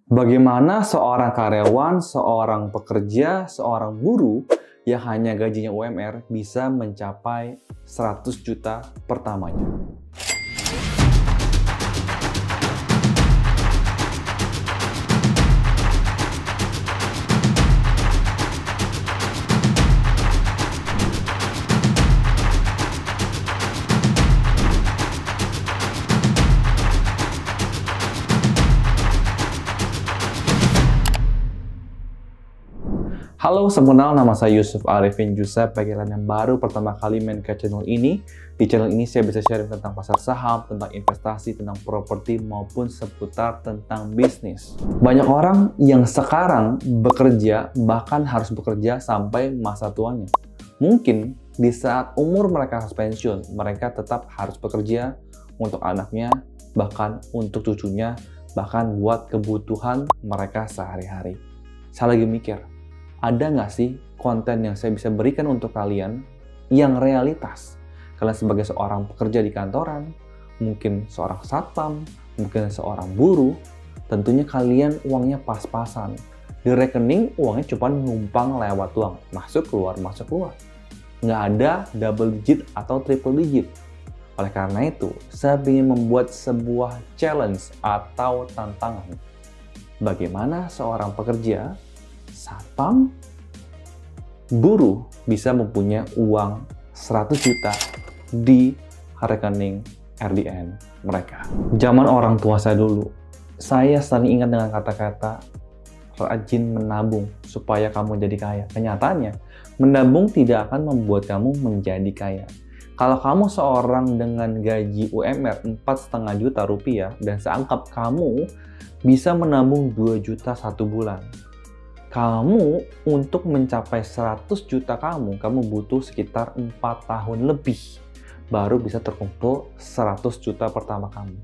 Bagaimana seorang karyawan, seorang pekerja, seorang buruh yang hanya gajinya UMR bisa mencapai 100 juta pertamanya? Halo, salam kenal, nama saya Yusuf Arifin Jusep. Bagi kalian yang baru pertama kali main ke channel ini, di channel ini saya bisa sharing tentang pasar saham, tentang investasi, tentang properti, maupun seputar tentang bisnis. Banyak orang yang sekarang bekerja, bahkan harus bekerja sampai masa tuanya. Mungkin di saat umur mereka harus pensiun, mereka tetap harus bekerja untuk anaknya, bahkan untuk cucunya, bahkan buat kebutuhan mereka sehari-hari. Saya lagi mikir, ada nggak sih konten yang saya bisa berikan untuk kalian yang realitas? Kalian sebagai seorang pekerja di kantoran, mungkin seorang satpam, mungkin seorang buruh, tentunya kalian uangnya pas-pasan. Di rekening uangnya cuma numpang lewat doang, masuk keluar. Nggak ada double digit atau triple digit. Oleh karena itu, saya ingin membuat sebuah challenge atau tantangan. Bagaimana seorang pekerja, satpam, buruh bisa mempunyai uang 100 juta di rekening RDN mereka. Zaman orang tua saya dulu, saya selalu ingat dengan kata-kata rajin menabung supaya kamu jadi kaya. Kenyataannya, menabung tidak akan membuat kamu menjadi kaya. Kalau kamu seorang dengan gaji UMR 4,5 juta rupiah dan seanggap kamu bisa menabung 2 juta satu bulan, kamu untuk mencapai 100 juta kamu butuh sekitar 4 tahun lebih baru bisa terkumpul 100 juta pertama kamu.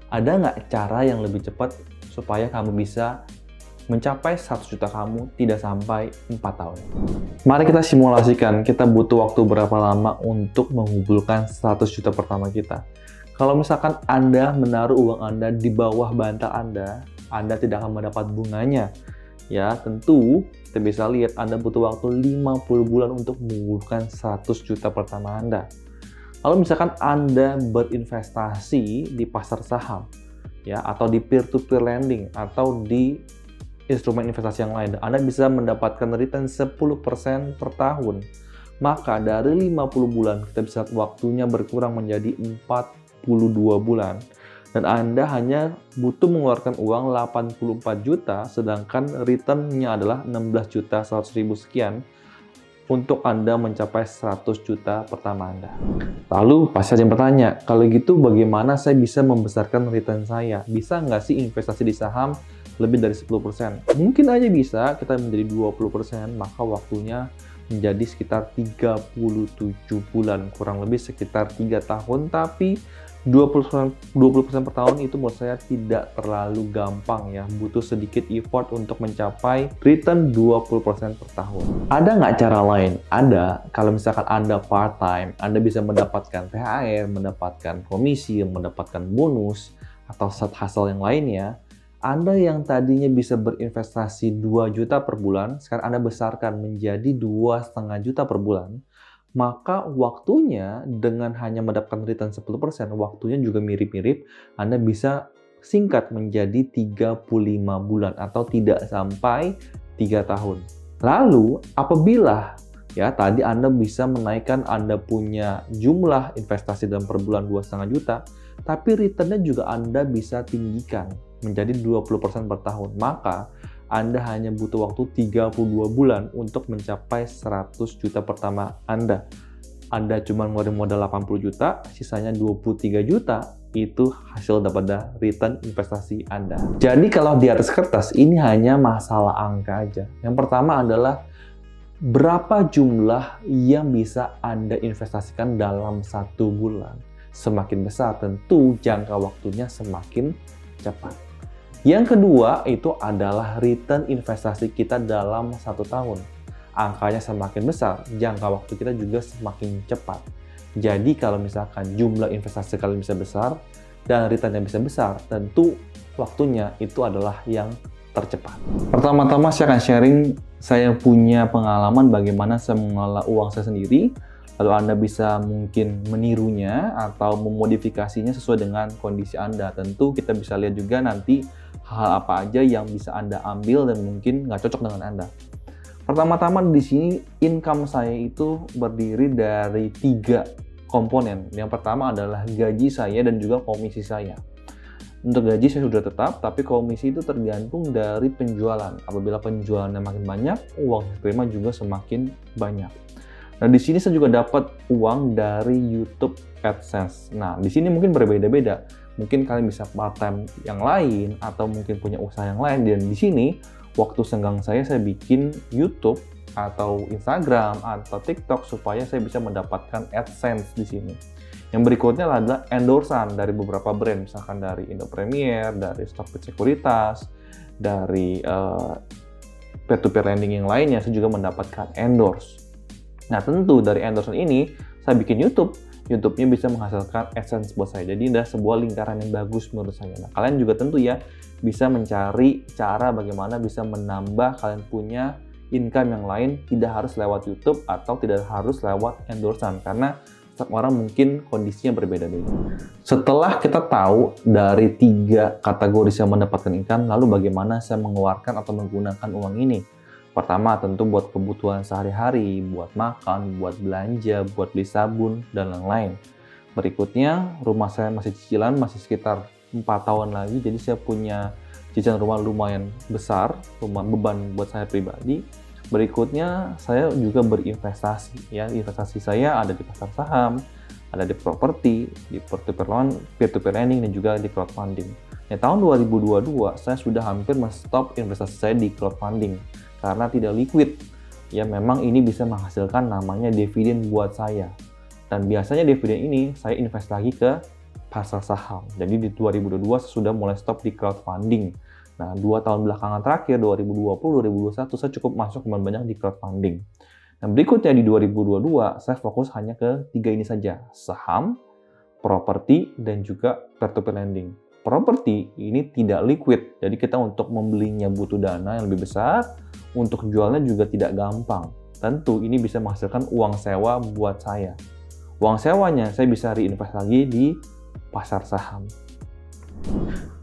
Ada nggak cara yang lebih cepat supaya kamu bisa mencapai 100 juta kamu tidak sampai 4 tahun? Mari kita simulasikan, kita butuh waktu berapa lama untuk mengumpulkan 100 juta pertama kita. Kalau misalkan Anda menaruh uang Anda di bawah bantal Anda tidak akan mendapat bunganya. Ya, tentu kita bisa lihat Anda butuh waktu 50 bulan untuk mengumpulkan 100 juta pertama Anda. Lalu misalkan Anda berinvestasi di pasar saham, ya, atau di peer-to-peer lending, atau di instrumen investasi yang lain, Anda bisa mendapatkan return 10% per tahun. Maka dari 50 bulan, kita bisa waktunya berkurang menjadi 42 bulan. Dan Anda hanya butuh mengeluarkan uang 84 juta, sedangkan return-nya adalah 16 juta 100 ribu sekian untuk Anda mencapai 100 juta pertama Anda. Lalu pasti ada yang bertanya, kalau gitu bagaimana saya bisa membesarkan return saya? Bisa nggak sih investasi di saham lebih dari 10%? Mungkin aja bisa, kita menjadi 20%, maka waktunya menjadi sekitar 37 bulan, kurang lebih sekitar 3 tahun, tapi 20% per tahun itu menurut saya tidak terlalu gampang ya, butuh sedikit effort untuk mencapai return 20% per tahun. Ada nggak cara lain? Ada. Kalau misalkan Anda part-time, Anda bisa mendapatkan THR, mendapatkan komisi, mendapatkan bonus, atau side hustle yang lainnya. Anda yang tadinya bisa berinvestasi 2 juta per bulan, sekarang Anda besarkan menjadi 2,5 juta per bulan. Maka waktunya dengan hanya mendapatkan return 10%, waktunya juga mirip-mirip. Anda bisa singkat menjadi 35 bulan atau tidak sampai 3 tahun. Lalu apabila ya tadi Anda bisa menaikkan Anda punya jumlah investasi dalam per bulan 2,5 juta, tapi returnnya juga Anda bisa tinggikan menjadi 20% per tahun. Maka Anda hanya butuh waktu 32 bulan untuk mencapai 100 juta pertama Anda. Anda cuma ngeluarin modal 80 juta, sisanya 23 juta, itu hasil daripada return investasi Anda. Jadi kalau di atas kertas, ini hanya masalah angka aja. Yang pertama adalah berapa jumlah yang bisa Anda investasikan dalam 1 bulan. Semakin besar, tentu jangka waktunya semakin cepat. Yang kedua itu adalah return investasi kita dalam 1 tahun. Angkanya semakin besar, jangka waktu kita juga semakin cepat. Jadi kalau misalkan jumlah investasi kalian bisa besar dan returnnya bisa besar, tentu waktunya itu adalah yang tercepat. Pertama-tama saya akan sharing saya punya pengalaman bagaimana saya mengelola uang saya sendiri, lalu Anda bisa mungkin menirunya atau memodifikasinya sesuai dengan kondisi Anda. Tentu kita bisa lihat juga nanti hal apa aja yang bisa Anda ambil dan mungkin nggak cocok dengan Anda. Pertama-tama di sini income saya itu berdiri dari 3 komponen. Yang pertama adalah gaji saya dan juga komisi saya. Untuk gaji saya sudah tetap, tapi komisi itu tergantung dari penjualan. Apabila penjualannya makin banyak, uang yang terima juga semakin banyak. Nah, di sini saya juga dapat uang dari YouTube AdSense. Nah, di sini mungkin berbeda-beda. Mungkin kalian bisa part-time yang lain, atau mungkin punya usaha yang lain. Dan di sini, waktu senggang saya bikin YouTube, atau Instagram, atau TikTok, supaya saya bisa mendapatkan AdSense di sini. Yang berikutnya adalah endorsan dari beberapa brand, misalkan dari Indo Premier, dari Stockbit Sekuritas, dari peer-to-peer lending yang lainnya, saya juga mendapatkan endorse. Nah, tentu dari endorsement ini, saya bikin YouTube. YouTube-nya bisa menghasilkan AdSense buat saya. Jadi, ada sebuah lingkaran yang bagus menurut saya. Nah, kalian juga tentu ya, bisa mencari cara bagaimana bisa menambah kalian punya income yang lain, tidak harus lewat YouTube atau tidak harus lewat endorsan, karena setiap orang mungkin kondisinya berbeda-beda. Setelah kita tahu dari 3 kategori saya mendapatkan income, lalu bagaimana saya mengeluarkan atau menggunakan uang ini? Pertama, tentu buat kebutuhan sehari-hari, buat makan, buat belanja, buat beli sabun, dan lain-lain. Berikutnya, rumah saya masih cicilan, masih sekitar 4 tahun lagi, jadi saya punya cicilan rumah lumayan besar, rumah beban buat saya pribadi. Berikutnya, saya juga berinvestasi. Ya, investasi saya ada di pasar saham, ada di properti, di peer-to-peer lending, dan juga di crowdfunding. Nah, tahun 2022, saya sudah hampir men-stop investasi saya di crowdfunding karena tidak liquid. Ya, memang ini bisa menghasilkan namanya dividen buat saya. Dan biasanya dividen ini saya invest lagi ke pasar saham. Jadi di 2022 saya sudah mulai stop di crowdfunding. Nah, 2 tahun belakangan terakhir, 2020-2021, saya cukup masuk banyak di crowdfunding. Nah, berikutnya di 2022, saya fokus hanya ke 3 ini saja, saham, properti, dan juga peer-to-peer lending. Properti ini tidak liquid, jadi kita untuk membelinya butuh dana yang lebih besar, untuk jualnya juga tidak gampang. Tentu ini bisa menghasilkan uang sewa buat saya. Uang sewanya saya bisa reinvest lagi di pasar saham.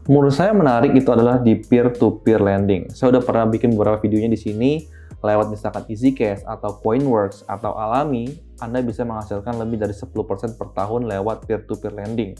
Menurut saya menarik itu adalah di peer-to-peer lending. Saya udah pernah bikin beberapa videonya di sini, lewat misalkan EasyCash atau Coinworks atau Alami, Anda bisa menghasilkan lebih dari 10% per tahun lewat peer-to-peer lending.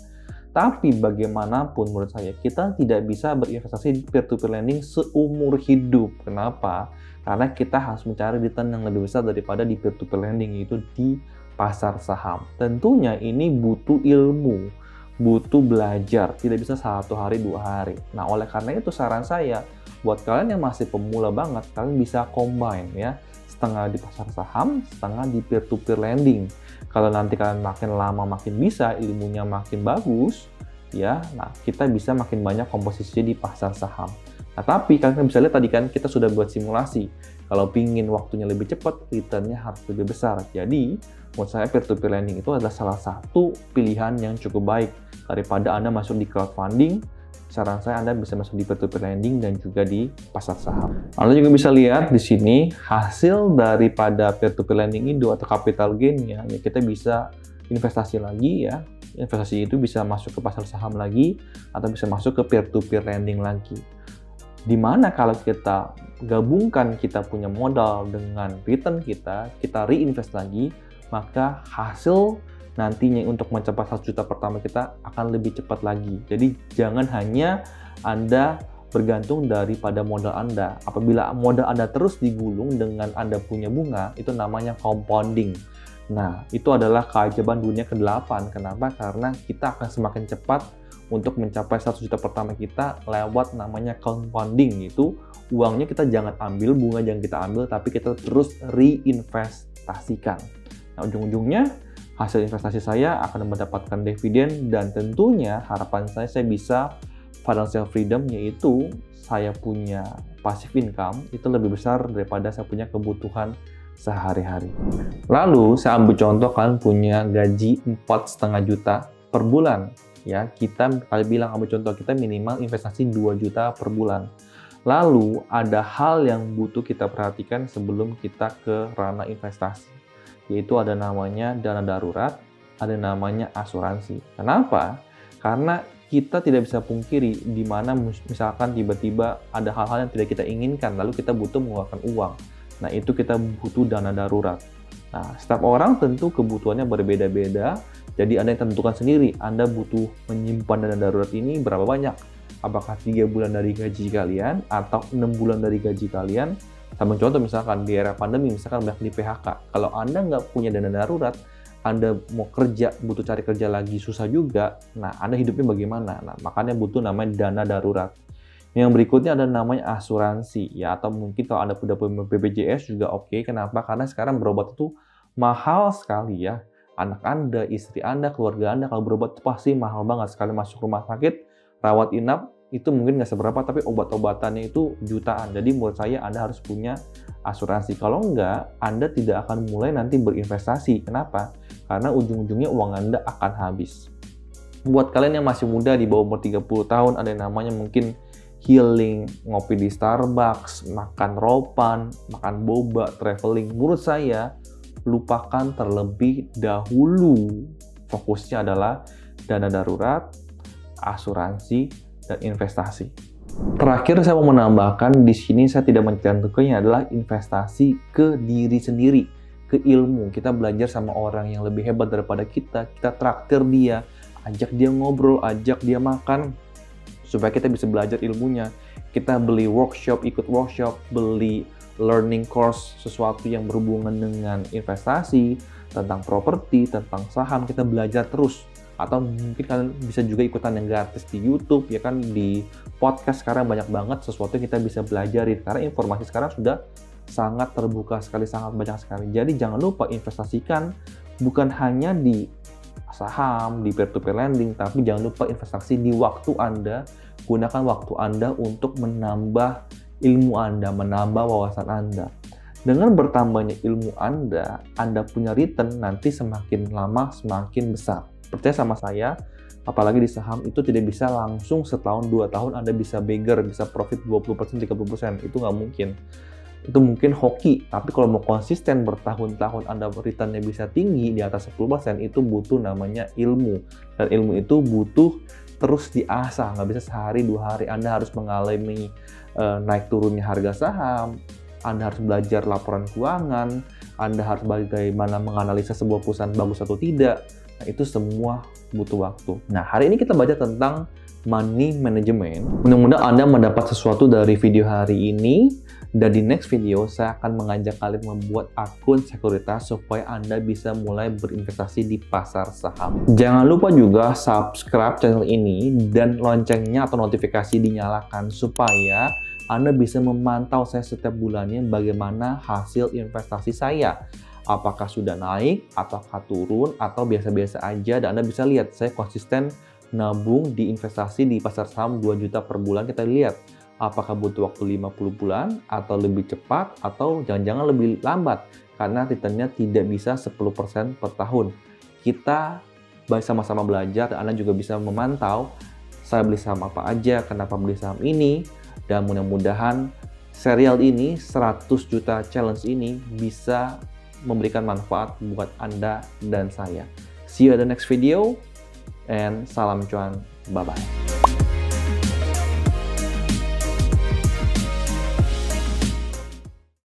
Tapi bagaimanapun menurut saya, kita tidak bisa berinvestasi di peer-to-peer lending seumur hidup. Kenapa? Karena kita harus mencari return yang lebih besar daripada di peer-to-peer lending, yaitu di pasar saham. Tentunya ini butuh ilmu, butuh belajar, tidak bisa 1 hari 2 hari. Nah, oleh karena itu saran saya buat kalian yang masih pemula banget, kalian bisa combine ya, setengah di pasar saham, setengah di peer-to-peer lending. Kalau nanti kalian makin lama makin bisa, ilmunya makin bagus ya, nah kita bisa makin banyak komposisinya di pasar saham. Nah, tapi kalian bisa lihat tadi kan kita sudah buat simulasi. Kalau pingin waktunya lebih cepat, returnnya harus lebih besar. Jadi, menurut saya peer-to-peer lending itu adalah salah satu pilihan yang cukup baik. Daripada Anda masuk di crowdfunding, saran saya Anda bisa masuk di peer-to-peer lending dan juga di pasar saham. Anda juga bisa lihat di sini hasil daripada peer-to-peer lending itu atau capital gain-nya, ya kita bisa investasi lagi ya. Investasi itu bisa masuk ke pasar saham lagi atau bisa masuk ke peer-to-peer lending lagi. Dimana kalau kita gabungkan kita punya modal dengan return kita reinvest lagi, maka hasil nantinya untuk mencapai 1 juta pertama kita akan lebih cepat lagi. Jadi jangan hanya Anda bergantung daripada modal Anda. Apabila modal Anda terus digulung dengan Anda punya bunga, itu namanya compounding. Nah, itu adalah keajaiban dunia ke-8. Kenapa? Karena kita akan semakin cepat untuk mencapai 1 juta pertama kita lewat namanya compounding. Itu uangnya kita jangan ambil, bunga jangan kita ambil, tapi kita terus reinvestasikan. Nah, ujung-ujungnya hasil investasi saya akan mendapatkan dividen dan tentunya harapan saya bisa financial freedom, yaitu saya punya passive income itu lebih besar daripada saya punya kebutuhan sehari-hari. Lalu saya ambil contoh kalian punya gaji 4,5 juta per bulan. Ya, kita kali bilang ambil contoh kita minimal investasi 2 juta per bulan. Lalu ada hal yang butuh kita perhatikan sebelum kita ke ranah investasi, yaitu ada namanya dana darurat, ada namanya asuransi. Kenapa? Karena kita tidak bisa pungkiri di mana misalkan tiba-tiba ada hal-hal yang tidak kita inginkan, lalu kita butuh mengeluarkan uang. Nah, itu kita butuh dana darurat. Nah, setiap orang tentu kebutuhannya berbeda-beda, jadi Anda yang tentukan sendiri, Anda butuh menyimpan dana darurat ini berapa banyak. Apakah 3 bulan dari gaji kalian atau 6 bulan dari gaji kalian? Sama contoh misalkan di era pandemi, misalkan banyak di PHK. Kalau Anda nggak punya dana darurat, Anda mau kerja, butuh cari kerja lagi, susah juga. Nah, Anda hidupnya bagaimana? Nah, makanya butuh namanya dana darurat. Yang berikutnya ada namanya asuransi, ya, atau mungkin kalau Anda sudah punya BPJS juga oke. Kenapa? Karena sekarang berobat itu mahal sekali ya. Anak Anda, istri Anda, keluarga Anda, kalau berobat itu pasti mahal banget. Sekali masuk rumah sakit, rawat inap, itu mungkin nggak seberapa, tapi obat-obatannya itu jutaan. Jadi menurut saya Anda harus punya asuransi. Kalau nggak, Anda tidak akan mulai nanti berinvestasi. Kenapa? Karena ujung-ujungnya uang Anda akan habis. Buat kalian yang masih muda di bawah umur 30 tahun, ada yang namanya mungkin healing, ngopi di Starbucks, makan ropan, makan boba, traveling. Menurut saya, lupakan terlebih dahulu. Fokusnya adalah dana darurat, asuransi, dan investasi. Terakhir saya mau menambahkan di sini saya tidak mencantumkannya adalah investasi ke diri sendiri, ke ilmu. Kita belajar sama orang yang lebih hebat daripada kita traktir dia, ajak dia ngobrol, ajak dia makan supaya kita bisa belajar ilmunya. Kita beli workshop, ikut workshop, beli learning course, sesuatu yang berhubungan dengan investasi, tentang properti, tentang saham, kita belajar terus. Atau mungkin kalian bisa juga ikutan yang gratis di YouTube, ya kan, di podcast sekarang banyak banget sesuatu yang kita bisa belajarin karena informasi sekarang sudah sangat terbuka sekali, sangat banyak sekali. Jadi jangan lupa investasikan bukan hanya di saham, di peer-to-peer lending, tapi jangan lupa investasi di waktu Anda. Gunakan waktu Anda untuk menambah ilmu Anda, menambah wawasan Anda. Dengan bertambahnya ilmu Anda punya return nanti semakin lama semakin besar. Percaya sama saya, apalagi di saham itu tidak bisa langsung setahun 2 tahun Anda bisa beggar, bisa profit 20%, 30%. Itu nggak mungkin. Itu mungkin hoki, tapi kalau mau konsisten bertahun-tahun Anda returnnya bisa tinggi di atas 10%, itu butuh namanya ilmu. Dan ilmu itu butuh terus diasah, nggak bisa sehari 2 hari. Anda harus mengalami naik turunnya harga saham, Anda harus belajar laporan keuangan, Anda harus bagaimana menganalisa sebuah perusahaan bagus atau tidak. Nah, itu semua butuh waktu. Nah, hari ini kita belajar tentang money management. Mudah-mudahan Anda mendapat sesuatu dari video hari ini. Dan di next video, saya akan mengajak kalian membuat akun sekuritas supaya Anda bisa mulai berinvestasi di pasar saham. Jangan lupa juga subscribe channel ini dan loncengnya atau notifikasi dinyalakan supaya Anda bisa memantau saya setiap bulannya bagaimana hasil investasi saya. Apakah sudah naik, ataukah turun, atau biasa-biasa aja, dan Anda bisa lihat saya konsisten nabung di investasi di pasar saham 2 juta per bulan. Kita lihat apakah butuh waktu 50 bulan, atau lebih cepat, atau jangan-jangan lebih lambat, karena returnnya tidak bisa 10% per tahun. Kita sama-sama belajar, dan Anda juga bisa memantau saya beli saham apa aja, kenapa beli saham ini, dan mudah-mudahan serial ini, 100 juta challenge ini, bisa memberikan manfaat buat Anda dan saya. See you at the next video, and salam cuan. Bye-bye.